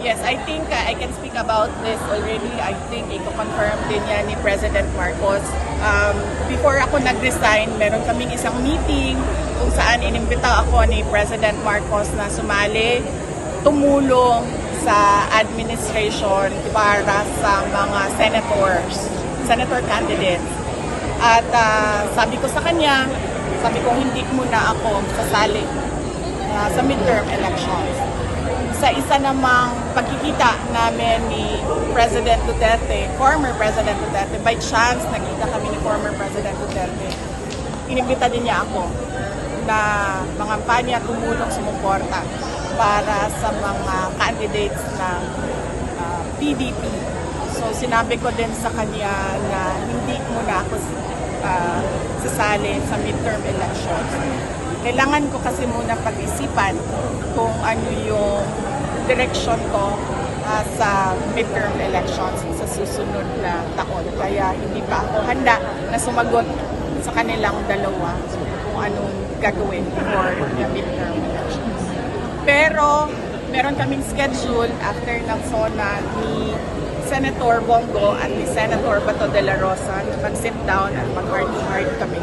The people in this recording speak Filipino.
Yes, I think I can speak about this already. I think i-confirm din yan ni President Marcos. Before ako nag-resign, meron kaming isang meeting kung saan inimbita ako ni President Marcos na sumali, tumulong sa administration para sa mga senator candidates. At sabi ko sa kanya, sabi ko hindi muna ako sasali sa midterm elections. Sa isa namang pagkikita namin ni President Duterte, former President Duterte, by chance nakita kami ni former President Duterte, inimbita din niya ako na mangampanya, tumulong, sumuporta para sa mga candidates ng PDP. So sinabi ko din sa kanya na hindi muna ako sasali sa midterm elections. Kailangan ko kasi muna pag-isipan kung ano yung direction ko sa midterm elections sa susunod na taon. Kaya hindi pa ako handa na sumagot sa kanilang dalawa kung anong gagawin for the midterm elections. Pero meron kaming schedule after ng SONA ni Senator Bongo at ni Senator Bato de la Rosa, mag-sit down at mag-heart-to-heart kami.